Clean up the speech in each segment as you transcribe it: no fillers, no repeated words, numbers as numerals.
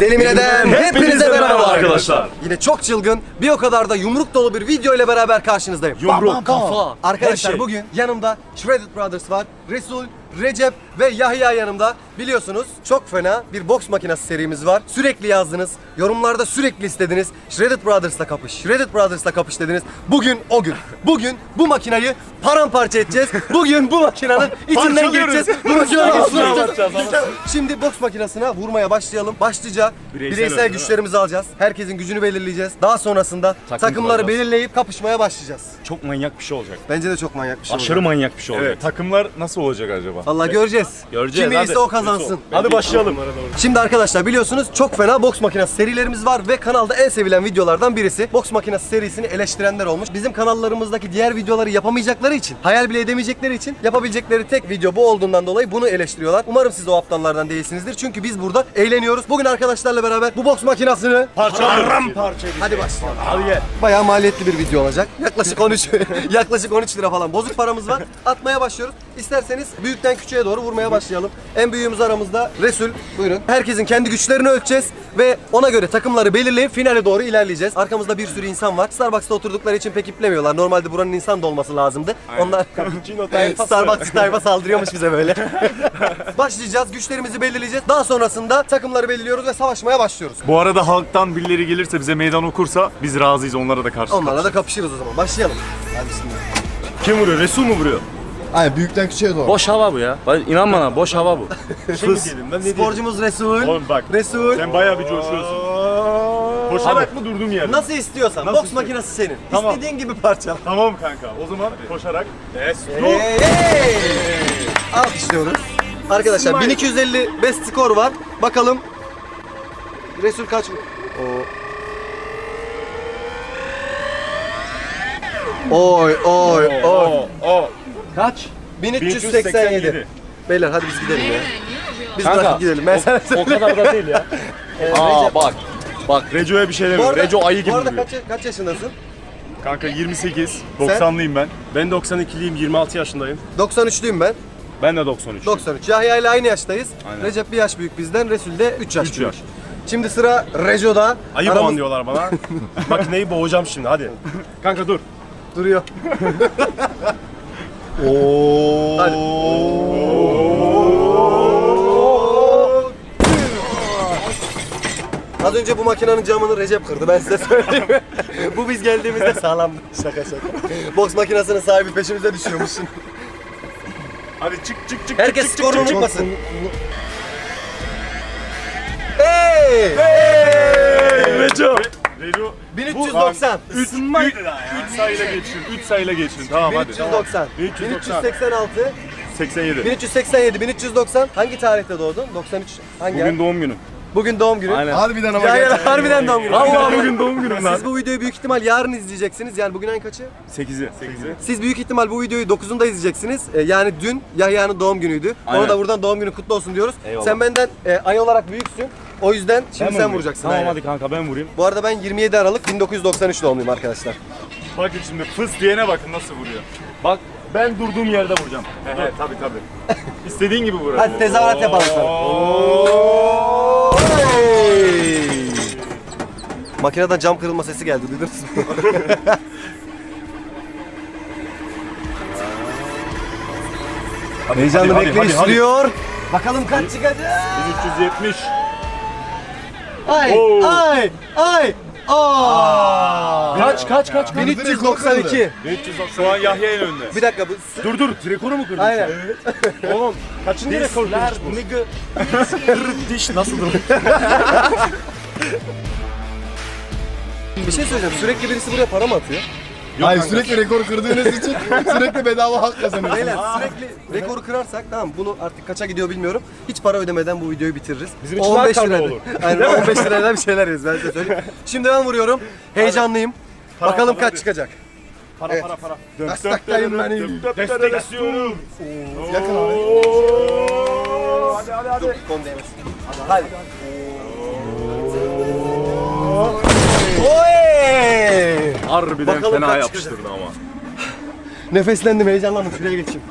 Delimine'den hepinize merhaba arkadaşlar. Yine çok çılgın, bir o kadar da yumruk dolu bir video ile beraber karşınızdayım. Yumruk, kafa, Arkadaşlar her şey. bugün yanımda Shredded Brothers var. Resul, Recep ve Yahya yanımda. Biliyorsunuz çok fena bir boks makinesi serimiz var. Sürekli yazdınız, yorumlarda sürekli istediniz. Shredded Brothers'la kapış, Shredded Brothers'la kapış dediniz. Bugün o gün. Bugün bu makinayı paramparça edeceğiz. Bugün bu makinenin içinden geçeceğiz. Bu makinenin Şimdi boks makinesine vurmaya başlayalım. Başlıca bireysel güçlerimizi alacağız. Herkesin gücünü belirleyeceğiz. Daha sonrasında takımları belirleyip kapışmaya başlayacağız. Çok manyak bir şey olacak. Bence de çok manyak bir şey Aşırı olacak. manyak bir şey olacak. Evet, takımlar nasıl olacak acaba? Allah göreceğiz. Göreceğiz, Kim iyiyse hadi. o kazansın. Hadi başlayalım. Şimdi arkadaşlar biliyorsunuz çok fena boks makinesi serilerimiz var ve kanalda en sevilen videolardan birisi. Boks makinesi serisini eleştirenler olmuş. Bizim kanallarımızdaki diğer videoları yapamayacakları için, hayal bile edemeyecekleri için yapabilecekleri tek video bu olduğundan dolayı bunu eleştiriyorlar. Umarım siz o aptallardan değilsinizdir. Çünkü biz burada eğleniyoruz. Bugün arkadaşlarla beraber bu boks makinesini Paramparça. hadi başlayalım. Hadi gel. Bayağı maliyetli bir video olacak. Yaklaşık 13 lira falan bozuk paramız var. Atmaya başlıyoruz. İsterseniz büyükten küçüğe doğru vurmaya başlayalım. En büyüğümüz aramızda Resul. Buyurun. Herkesin kendi güçlerini ölçeceğiz ve ona göre takımları belirleyip finale doğru ilerleyeceğiz. Arkamızda bir sürü insan var. Starbucks'ta oturdukları için pek iplemiyorlar. Normalde buranın insan da olması lazımdı. Onlar Starbucks tayfa saldırıyormuş bize böyle. Başlayacağız. Güçlerimizi belirleyeceğiz. Daha sonrasında takımları belirliyoruz ve savaşmaya başlıyoruz. Bu arada halktan birileri gelirse bize meydan okursa biz razıyız, onlara da karşı. Onlarla da kapışırız o zaman. Başlayalım. Hadi bismillah. Kim vuruyor? Resul mu vuruyor? Hayır, büyükten küçüğe doğru. Boş hava bu ya. İnan bana boş hava bu. Fıs. Sporcumuz Resul. Oğlum bak. Resul. Sen bayağı bir coşuyorsun. Koşarak mı durduğum yerde? Nasıl istiyorsan. Nasıl Boks istiyorsun? makinesi senin. Tamam. İstediğin gibi parçala. Tamam kanka. O zaman koşarak. Hey! Alkışlıyoruz. Arkadaşlar 1250 best skor var. Bakalım Resul kaç? Oy oy oy. Kaç? 1387. Beyler hadi biz gidelim ya. Biz Kanka, bırakıp gidelim. Ben sana O söyleyeyim. kadar da değil ya. Aa bak. Bak Reco'ya bir şey Bu demiyorum. arada, Reco ayı gibi bu arada vuruyor. kaç yaşındasın? Kanka 28. 90'lıyım ben. Ben 92'liyim, 26 yaşındayım. 93'lüyüm ben. Ben de 93. 93. Yahya ile aynı yaştayız. Aynen. Recep bir yaş büyük bizden. Resul de 3 yaş 3 büyük. yaş. Şimdi sıra Rejo'da. Ayı Aramız- boğan diyorlar bana. Makineyi boğacağım şimdi, hadi. Kanka dur. Duruyor. Oo. Hadi. Az önce bu makinenin camını Recep kırdı, ben size söyleyeyim. Bu biz geldiğimizde sağlamdı. Şaka şaka. Boks makinesinin sahibi peşimize düşüyormuş şimdi. Hadi çık çık çık. Herkes çık, çık, skorunu çık, çık. unutmasın. Hey! Reco. Reco. 1390. 3 sayıyla geçin. 3 sayıyla geçin. Tamam hadi. 1390. 1390. 1386. 87. 1387. 1390. Hangi tarihte doğdun? 93. Hangi Bugün ay? doğum günüm. Bugün doğum günü. Aynen. Harbiden ama Ya gerçekten. harbiden doğum günü. Allah bugün doğum günüm lan. Siz bu videoyu büyük ihtimal yarın izleyeceksiniz. Yani bugün ayın kaçı? 8'i. Siz büyük ihtimal bu videoyu 9'unda izleyeceksiniz. Yani dün Yahya'nın doğum günüydü. Aynen. Ona da buradan doğum günü kutlu olsun diyoruz. Eyvallah. Sen benden ay olarak büyüksün. O yüzden şimdi mi sen vurayım? vuracaksın. Tamam aynen. hadi kanka ben vurayım. Bu arada ben 27 Aralık 1993 doğumluyum arkadaşlar. Bakın şimdi fıs diyene bakın nasıl vuruyor. Bak ben durduğum yerde vuracağım. Evet tabi tabi. İstediğin gibi vur. Hadi tezahürat yapalım sana. Hey! Makineden cam kırılma sesi geldi, duydunuz mu? Heyecanlı hadi, bekleyiş hadi. sürüyor. Bakalım kaç çıkacak? 1370. Ay, Oo. ay, ay. Aa! Kaç? 1392. 1300. Şu an Yahya en önde. Bir dakika bu. Dur dur. Rekoru mu kırdın? Aynen. Oğlum kaçıncı rekor kırmış bu? Diş nasıl durur? Bir şey söyleyeceğim. Sürekli birisi buraya para mı atıyor? Hayır, sürekli rekor kırdığınız için sürekli bedava hak kazanıyorsunuz. Beyler sürekli rekoru kırarsak tamam, bunu artık kaça gidiyor bilmiyorum. Hiç para ödemeden bu videoyu bitiririz. Bizim için daha karlı lirayla- olur. Aynen 15 lirayla bir şeyler yeriz, ben size söyleyeyim. Şimdi ben vuruyorum. Heyecanlıyım. Bakalım para, kaç hadi. çıkacak. Para Evet. para para. Destekteyim benim. Destek istiyorum. Yakın abi. Hadi hadi hadi. Kon değmesin. Hadi. Oy! Harbiden Bakalım fena kaç yapıştırdı ama. Nefeslendim, heyecanlandım. Şuraya geçeyim.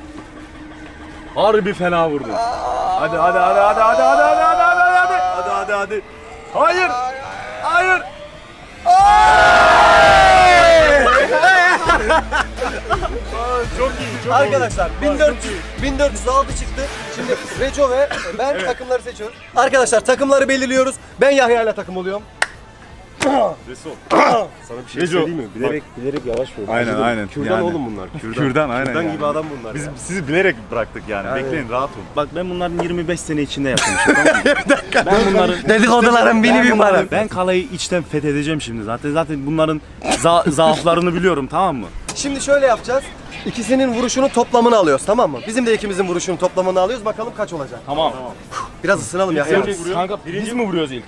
Harbi fena vurdu. Hadi hadi hadi hadi hadi hadi hadi hadi hadi hadi hadi hadi. Hayır. Hayır. Çok iyi. Çok Arkadaşlar 1406 çıktı. Şimdi Reco ve ben takımları seçiyoruz. Arkadaşlar takımları belirliyoruz. Ben Yahya ile takım oluyorum. Resul. Sana bir şey Reco, söyleyeyim mi? Bilerek yavaş vurdum. Aynen, Kürdan, aynen. Kürdan Yani. oğlum bunlar. Kürdan aynen. Kürdan yani. gibi adam bunlar. Biz ya. sizi bilerek bıraktık yani. Aynen. Bekleyin, rahat olun. Bak ben bunların 25 sene içinde yapmışım. Tamam mı? Ben bunların Dedikoduların beni bir para. ben kalayı içten fethedeceğim şimdi zaten. Zaten bunların zaaflarını biliyorum, tamam mı? Şimdi şöyle yapacağız. İkisinin vuruşunun toplamını alıyoruz, tamam mı? Bizim de ikimizin vuruşunun toplamını alıyoruz. Bakalım kaç olacak. Tamam. Biraz ısınalım Yahya. Kanka biz mi vuruyoruz ilk?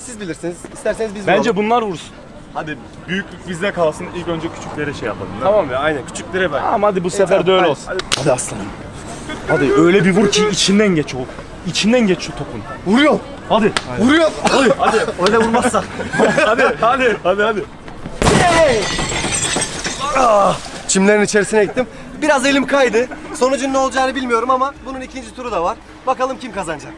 Siz bilirsiniz. İsterseniz biz Bence vuralım. bunlar vursun. Hadi büyüklük bizde kalsın. İlk önce küçüklere şey yapalım. Tamam ya aynen küçüklere bak. Tamam hadi bu sefer de öyle olsun. Hadi aslanım. Hadi öyle bir vur ki içinden geç o. İçinden geç şu topun. Vuruyor. Hadi. Vuruyor. Hadi. Öyle vurmazsak. Hadi. Çimlerin içerisine gittim. Biraz elim kaydı. Sonucun ne olacağını bilmiyorum ama bunun ikinci turu da var. Bakalım kim kazanacak.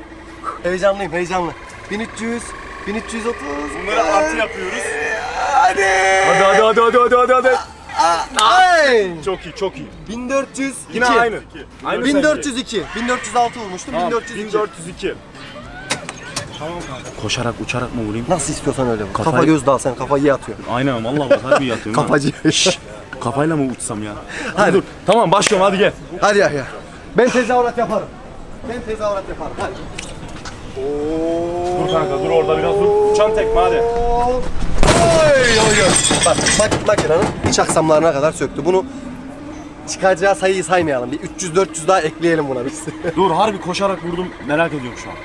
Heyecanlıyım, heyecanlı. 1300, 1330. Bunları artı yapıyoruz. Hadi. Hadi. Ay. Çok iyi, çok iyi. 1400. Yine aynı. Aynı 1402. 1406 vurmuştum. 1402. 1402. Koşarak uçarak mı vurayım? Nasıl istiyorsan öyle vur. Kafayı- Kafa göz dal sen kafayı iyi atıyorsun. Aynen vallahi bak harbi yatıyorum. Kafacı. Kafayla mı uçsam ya? Hadi. Dur. Tamam başlıyorum hadi gel. Hadi ya. Ben tezahürat yaparım. Ben tezahürat yaparım. Hadi. Dur kanka dur orada biraz dur. Uçan tekme hadi. Oy. Bak makinenin iç aksamlarına kadar söktü. Bunu çıkaracağı sayıyı saymayalım. Bir 300-400 daha ekleyelim buna biz. Dur harbi koşarak vurdum merak ediyorum şu an.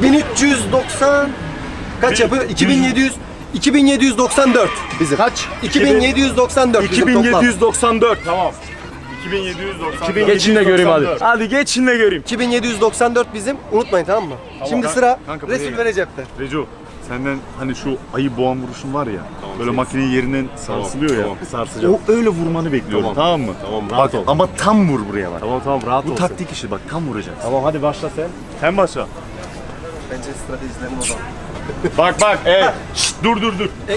...1390... Kaç yapıyor? 2794 bizim. Kaç? 2794 bizim toplam. 2794 tamam. 2790. Geçin de göreyim hadi. Hadi geçin de göreyim. 2794 bizim. Unutmayın tamam mı? Şimdi sıra Kanka, buraya Resul gel. ve Recep'te. Reco, senden hani şu ayı boğan vuruşun var ya. Böyle makineyi yerinden sarsılıyor ya. Tamam sarsacağım. O öyle vurmanı bekliyorum, tamam mı? Tamam rahat ol. Ama tam vur buraya bak. Tamam rahat Bu ol. taktik işi bak, tam vuracaksın. Tamam hadi başla sen. Sen başla. Bence stratejilerin o zaman. Bak, şşt, dur.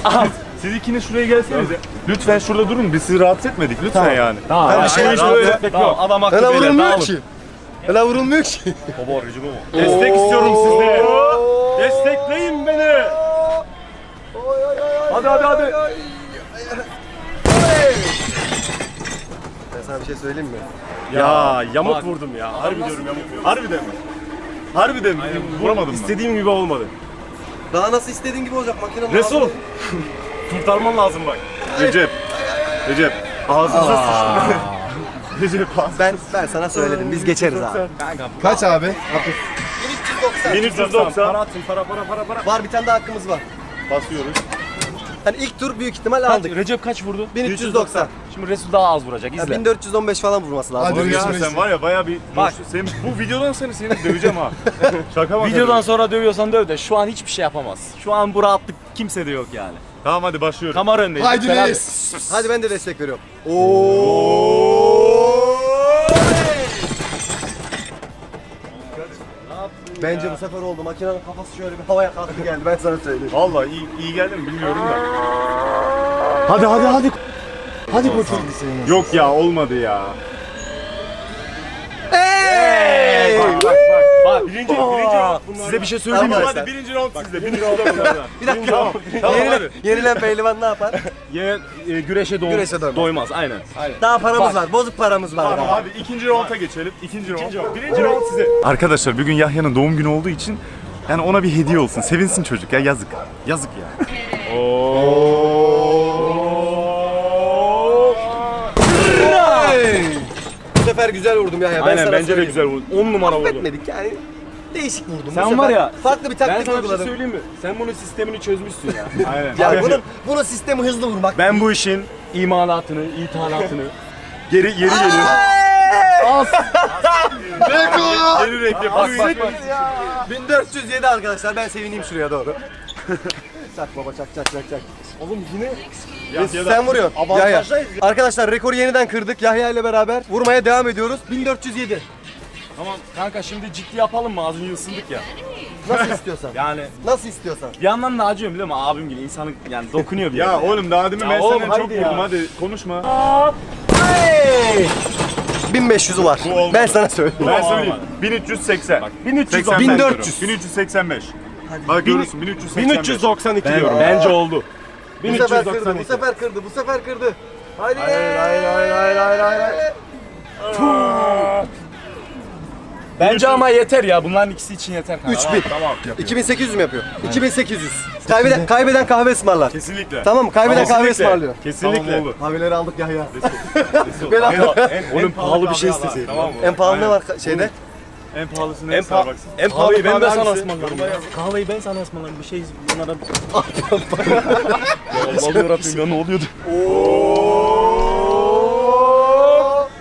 Aha, siz ikiniz şuraya gelsenize. Lütfen şurada durun, biz sizi rahatsız etmedik lütfen yani. Tamam. Ben bir şey Yok. Adam haklı Hele beyler. vurulmuyor Dağılın. ki. Hele vurulmuyor ki. Baba Recep baba. Destek istiyorum sizden. Destekleyin beni. Hadi. Ben sana bir şey söyleyeyim mi? Ya yamuk vurdum ya. Harbi diyorum yamuk vurdum. Harbiden mi? Vuramadım mı? İstediğim gibi olmadı. Daha nasıl istediğin gibi olacak makinenin. Resul. Kurtarman lazım bak. Recep. Ağzınıza sıçtın. Recep ağzınıza Ben sana söyledim. Biz geçeriz abi. Kaç abi? 1390. Para atın para. Var bir tane daha hakkımız var. Basıyoruz. Hani ilk tur büyük ihtimal aldık. Recep kaç vurdu? 1390. Şimdi Resul daha az vuracak Ya izle. 1415 falan vurması lazım. Hadi Ya ya. sen var ya bayağı bir... Bak. Sen, bu videodan sonra seni döveceğim ha. Şaka mı? Videodan sonra dövüyorsan döv de şu an hiçbir şey yapamaz. Şu an bu rahatlık kimse de yok yani. Tamam hadi başlıyorum. Kamera öndeyiz. Haydi Lütfen hadi. reis. Hadi ben de destek veriyorum. Bence bu sefer oldu. Makinenin kafası şöyle bir havaya kalktı geldi. Ben sana söyleyeyim. Vallahi iyi geldi mi bilmiyorum da. Hadi. Hadi koçum. Yok ya olmadı ya. Bak. Birinci bunlar. Size bir şey söyleyeyim mi? Tamam. Hadi birinci round sizde. Birinci round sizde. Bir dakika. Yenilen pehlivan ne yapar? Yine güreşe Güreşe doymaz. doymaz. Aynen. Daha paramız var. Bozuk paramız var. Tamam hadi ikinci rounda geçelim. İkinci round. Birinci round size. Arkadaşlar bugün Yahya'nın doğum günü olduğu için yani ona bir hediye olsun. Sevinsin çocuk ya yazık. Yazık ya. Bu sefer güzel vurdum ya. Ben Aynen sana bence de söyleyeyim. güzel vurdu. 10 numara vurdu. Affetmedik yani. Değişik vurdum. Bu Sen sefer var ya, farklı bir Ben taktik sana bir şey uyguladım. söyleyeyim mi? Sen bunun sistemini çözmüşsün ya. Aynen. Ya bunun sistemi hızlı vurmak. Ben bu işin imalatını, ithalatını geri geliyor. Az. Yeni renkli. Bak. 1407 arkadaşlar. Ben sevineyim şuraya doğru. Çak baba çak. Oğlum yine Sen vuruyorsun. Yahya. Arkadaşlar rekoru yeniden kırdık. Yahya ile beraber vurmaya devam ediyoruz. 1407. Tamam kanka şimdi ciddi yapalım mı? Az önce ısındık ya. Nasıl istiyorsan. Yani Nasıl istiyorsan. bir yandan da acıyorum biliyor musun? Abim gibi insanın yani dokunuyor bir Ya yerine. oğlum daha demin Ya ben oğlum, senden çok haydi ya. vurdum hadi konuşma. 1500'ü var. Bu olmaz. Ben sana söyleyeyim. Ben söyleyeyim. 1380. Bak 1300. 1400. 1385. Bak görürsün 1385. 1392 Ben- diyorum. ben- Bence oldu. Bu sefer kırdı, bu 1392. sefer kırdı, bu sefer kırdı. Haydi. Hayır. Bence ama yeter ya. Bunların ikisi için yeter kanka. 3000. Tamam. 2800 mü yapıyor? 2800. Kaybeden kahve ısmarlar. Kesinlikle. Tamam mı? Kaybeden kahve ısmarlıyor. Kesinlikle. Tamam, oldu. Kahveleri aldık Yahya. Oğlum pahalı bir şey isteseydin. Tamam mı? En pahalı ne var şeyde? En pahalısı ne? En pahalı. Starbucks'ın. En pahalı Kahveyi ben de sana hangisi? ısmarlarım. Kahveyi ben sana ısmarlarım. Bir şey bunlara... Allah'ım yarabbim ya ne oluyordu?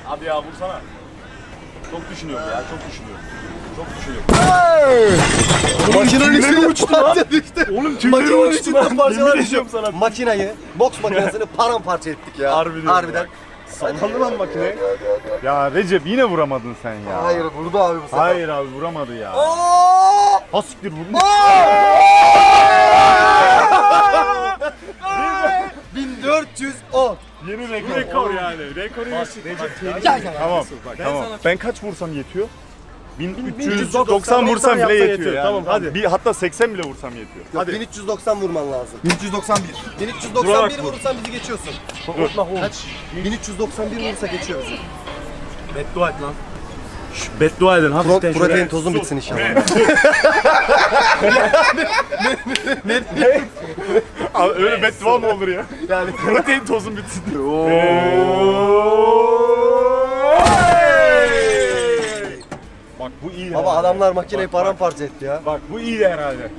Hadi ya vursana. Çok düşünüyorum ya. Çok düşünüyorum. Çok düşünüyorum. Makinenin içinde parça düştü. Oğlum Makinenin içinde parçalar Yemin düştü. ediyorum sana. Makinayı, boks makinesini paramparça ettik ya. Harbiden. Harbiden. Sallandı lan makine. Ya Recep yine vuramadın sen ya. Hayır vurdu abi bu sefer. Hayır abi vuramadı ya. Ha siktir vurdu. 1410. Yeni rekor. Rekor yani. Rekoru geçti. Tamam. Tamam. Ben kaç vursam yetiyor? 1390 vursam bile yetiyor yani. Tamam, hadi. Bir, hatta 80 bile vursam yetiyor. Yok, 1390 vurman lazım. 1391. 1391 vurursan bizi geçiyorsun. Kaç? 1391 vurursa geçiyor bizi. Beddua et lan. Beddua edin hafiften şöyle. Protein tozun bitsin inşallah. Abi, öyle beddua mı olur ya? Yani protein tozun bitsin. Bak bu iyi. Baba adamlar makineyi paramparça etti ya. Bak bu iyi herhalde.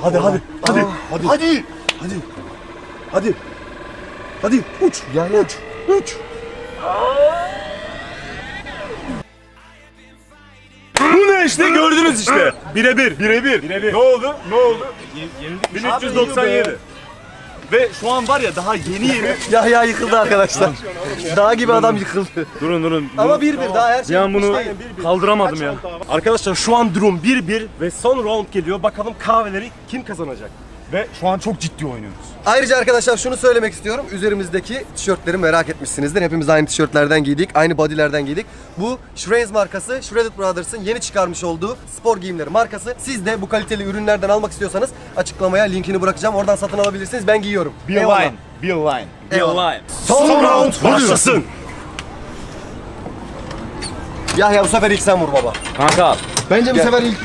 Hadi. Hadi uç. Yani uç. Bu ne işte gördünüz işte. Birebir. Birebir. Ne oldu? 1397. Ve şu an var ya daha yeni. Yahya yıkıldı arkadaşlar. Dağ gibi adam yıkıldı. Durun. Ama 1-1 daha her şey Bir an bunu bitmiş değil. kaldıramadım ya. Arkadaşlar şu an durum 1-1 ve son round geliyor. Bakalım kahveleri kim kazanacak? Ve şu an çok ciddi oynuyoruz. Ayrıca arkadaşlar şunu söylemek istiyorum. Üzerimizdeki tişörtleri merak etmişsinizdir. Hepimiz aynı tişörtlerden giydik. Aynı bodylerden giydik. Bu Shreds markası, Shredded Brothers'ın yeni çıkarmış olduğu spor giyimleri markası. Siz de bu kaliteli ürünlerden almak istiyorsanız açıklamaya linkini bırakacağım. Oradan satın alabilirsiniz. Ben giyiyorum. Eyvallah. Bill Line. Eyvallah. Son round başlasın. Yahya bu sefer ilk sen vur baba. Kanka Bence bu sefer ilk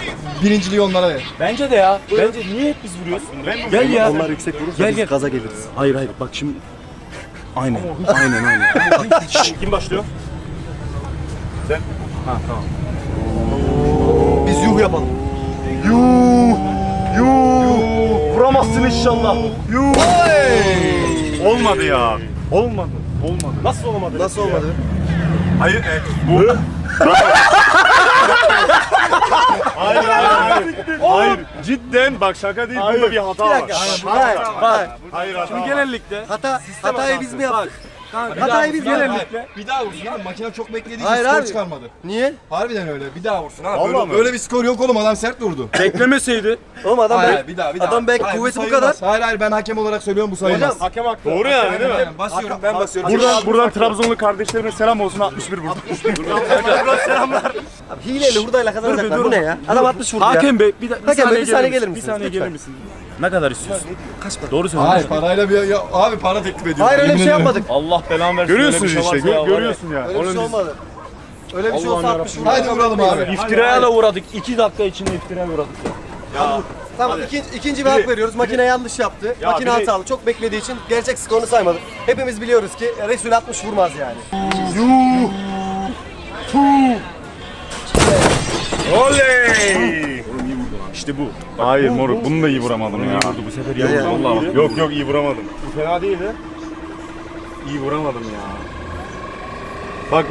birinciliği onlara ver. bence de ya. Bence niye hep biz vuruyoruz? Gel ya. Onlar yüksek vurursa biz gaza geliriz. Hayır bak şimdi. Aynen. Kim başlıyor? Biz yuh yapalım. Vuramazsın inşallah. Olmadı ya. Olmadı. Nasıl olamadı? Nasıl olmadı? Hayır. Bu. Hayır. Cidden bak şaka değil. Bunda bir hata var. Hayır hata. Genellikle. Hatayı biz mi yaptık? Hatayı biz mi yaptık? Bir daha vursun abi. Makine çok beklediği için Hayır skor abi. çıkarmadı. Niye? Harbiden öyle. Bir daha vursun abi. Vallahi Böyle, mi? böyle bir skor yok oğlum. Adam sert vurdu. Beklemeseydi. Oğlum adam Hayır, bir daha. adam belki Hayır, kuvveti bu sayılmaz. kadar. Hayır ben hakem olarak söylüyorum bu sayılmaz. Hocam, Hakem haklı. Doğru yani değil mi? Aynen, basıyorum ben basıyorum. Buradan Trabzonlu kardeşlerime selam olsun 61 vurdu. Abi hileyle hurdayla kazanacaklar. Bu ne ya? Adam 60 vurdu ya. Hakem Bey bir Hakem Bey, bir saniye gelir gelir misiniz? misiniz? Bir saniye Lütfen. gelir misiniz? Ne kadar istiyorsun? Kaç para? Doğru Hayır söylüyorsun. parayla bir ya, abi para teklif ediyor. Hayır öyle bir şey Yemin ederim. yapmadık. Allah belanı versin. Görüyorsunuz öyle bir şey işte. varsa ya, Görüyorsun ya. Öyle bir şey olmadı. Öyle bir şey olsa 60 vurdu. Hadi vuralım abi. İftiraya da uğradık. 2 dakika içinde iftiraya uğradık ya. Tamam ikinci bir hak veriyoruz. Makine yanlış yaptı. Makine bir de- hatalı. Çok beklediği için gerçek skorunu saymadık. Hepimiz biliyoruz ki Resul 60 vurmaz yani. Oley! İşte bu. Hayır moruk bunu da iyi vuramadım ya. Bu sefer Ya, iyi ya. oldu. Vallahi bak. Yok iyi vuramadım. Bu fena değildi. İyi vuramadım ya.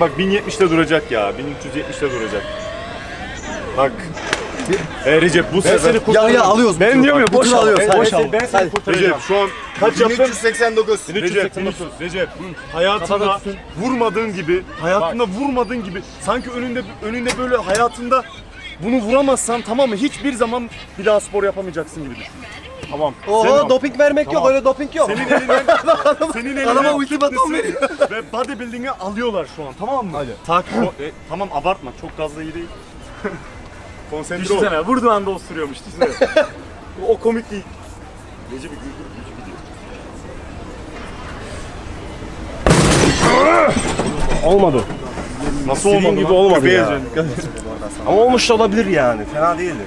Bak 1070'te duracak ya. 1370'te duracak. Bak. Recep bu sefer seni kurtaracağım. Yahya alıyoruz. Ben diyorum ya boş al. alıyoruz. Boş al. Ben seni kurtaracağım. Recep şu an kaç yaptın? 1389. Recep hayatında vurmadığın gibi, hayatında vurmadığın gibi sanki önünde böyle hayatında bunu vuramazsan tamam mı? Hiçbir zaman bir daha spor yapamayacaksın gibi düşün. Tamam. Oho doping vermek yok, öyle doping yok. Senin elinden Adama ultimatum fitness'i ve bodybuilding'e alıyorlar şu an, tamam mı? Hadi. Tamam, abartma, çok gazla iyi değil. Konsantre ol. Düşünsene vurduğu anda osuruyormuş. Düşünsene. O komik değil. Recep'i güldür, gücü gidiyor. Olmadı. Nasıl İstediğin olmadı gibi lan? olmadı Göbeğe ya. ezeceksin. Ama olmuş da olabilir yani. Fena değildi.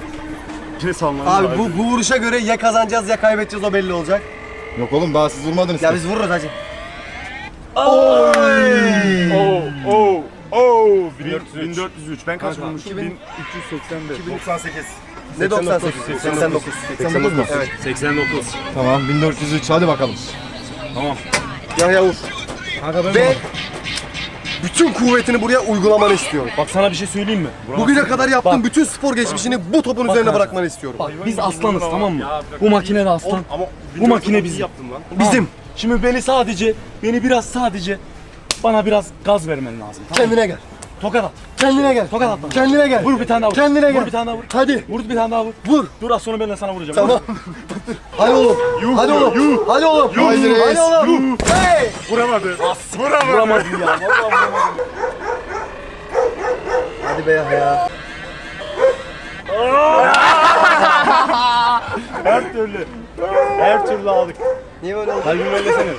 Yine sallandı. Abi bu vuruşa göre ya kazanacağız ya kaybedeceğiz, o belli olacak. Yok oğlum daha siz vurmadınız. Ya biz vururuz hacı. Oh. 1403. Ben kaç vurmuşum? 1385. 98. Ne 98? 89. 89 mu? Evet. 89. Tamam 1403 hadi bakalım. Yahya vur. Ve bütün kuvvetini buraya uygulamanı istiyorum. Bak sana bir şey söyleyeyim mi? Bugüne kadar yaptığın bütün spor geçmişini bu topun üzerine bırakmanı istiyorum. Bak biz aslanız tamam mı? Bu makine de aslan. Ama Bu makine bizim. yaptın lan. Bizim. Şimdi beni biraz sadece bana biraz gaz vermen lazım. Tamam mı? Kendine gel. Tokat at. Kendine gel. Tokat at bana. Kendine gel. Vur bir tane daha vur. Kendine gel. Vur bir tane daha vur. Hadi. Vur bir tane daha vur. Vur. Dur az sonra ben de sana vuracağım. Tamam. Hadi oğlum. Hadi oğlum. Hadi oğlum. Haydi reis. Hadi oğlum. Hey. Vuramadı. Vuramadım ya. Vallahi vuramadım. Hadi be Yahya. Her türlü aldık. Niye böyle oldu? Kalbimi öllesene.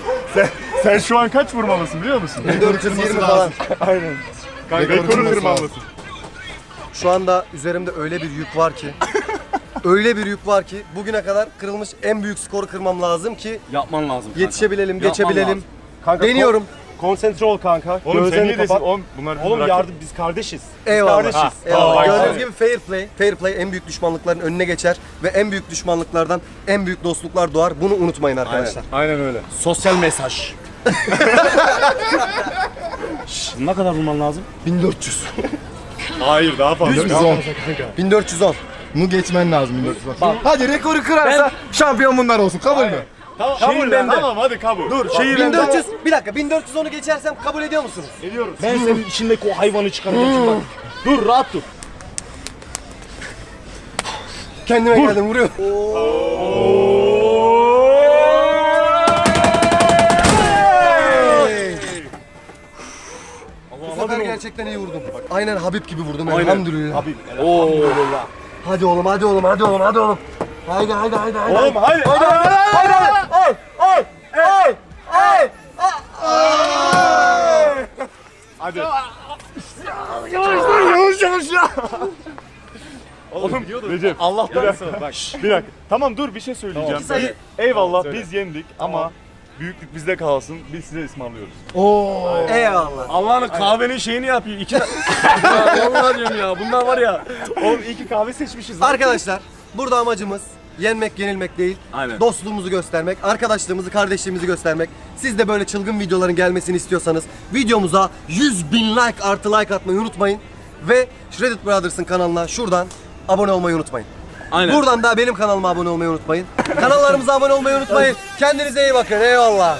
Sen şu an kaç vurmalısın biliyor musun? 420 falan. Aynen. Rekoru kırmalısın. Şu anda üzerimde öyle bir yük var ki. Öyle bir yük var ki bugüne kadar kırılmış en büyük skoru kırmam lazım ki Yapman lazım. kanka. yetişebilelim, Yapman geçebilelim. lazım. Kanka, Deniyorum. Konsantre ol kanka. Oğlum sen Gözlerini niye desin? kapat. Bunlar bizim Oğlum rakip. yardım, biz kardeşiz. Biz Eyvallah. kardeşiz. Eyvallah. Tamam, Gördüğünüz abi. gibi fair play. Fair play en büyük düşmanlıkların önüne geçer ve en büyük düşmanlıklardan en büyük dostluklar doğar. Bunu unutmayın arkadaşlar. Aynen öyle. Sosyal mesaj. Ne kadar vurman lazım? 1400. Hayır daha fazla. 110. 1410. Bunu geçmen lazım 1410. Hadi rekoru kırarsa şampiyon bunlar olsun kabul mü? Kabul lan. Tamam hadi kabul. Dur şeyi 1400. Bir dakika 1410'u geçersem kabul ediyor musunuz? ediyoruz. Ben senin içindeki o hayvanı çıkaracağım şimdi bak. Dur rahat dur. Kendime geldim, vuruyorum. Bu sefer gerçekten iyi vurdum. Aynen Habib gibi vurdum. Elhamdülillah. Habib. Hadi oğlum, hadi oğlum, hadi oğlum, hadi oğlum. Haydi, haydi, haydi, haydi. Oğlum hayır. Haydi, haydi, haydi. Ay, ay, ay, ay. Hadi. Oğlum Recep. Allah'tan Bir sonra bak. Bir dakika. Tamam dur bir şey söyleyeceğim. Tamam. Eyvallah biz yendik ama büyüklük bizde kalsın. Biz size ısmarlıyoruz. Eyvallah. Allah'ın kahvenin şeyini yapıyor. Vallahi diyorum ya bunlar var ya. Oğlum iyi ki kahve seçmişiz. Arkadaşlar, burada amacımız yenmek, yenilmek değil. Aynen. Dostluğumuzu göstermek, arkadaşlığımızı, kardeşliğimizi göstermek. Siz de böyle çılgın videoların gelmesini istiyorsanız videomuza 100.000 like artı like atmayı unutmayın. Ve Shredded Brothers'ın kanalına şuradan abone olmayı unutmayın. Aynen. Buradan da benim kanalıma abone olmayı unutmayın. Kanallarımıza abone olmayı unutmayın. Kendinize iyi bakın. Eyvallah.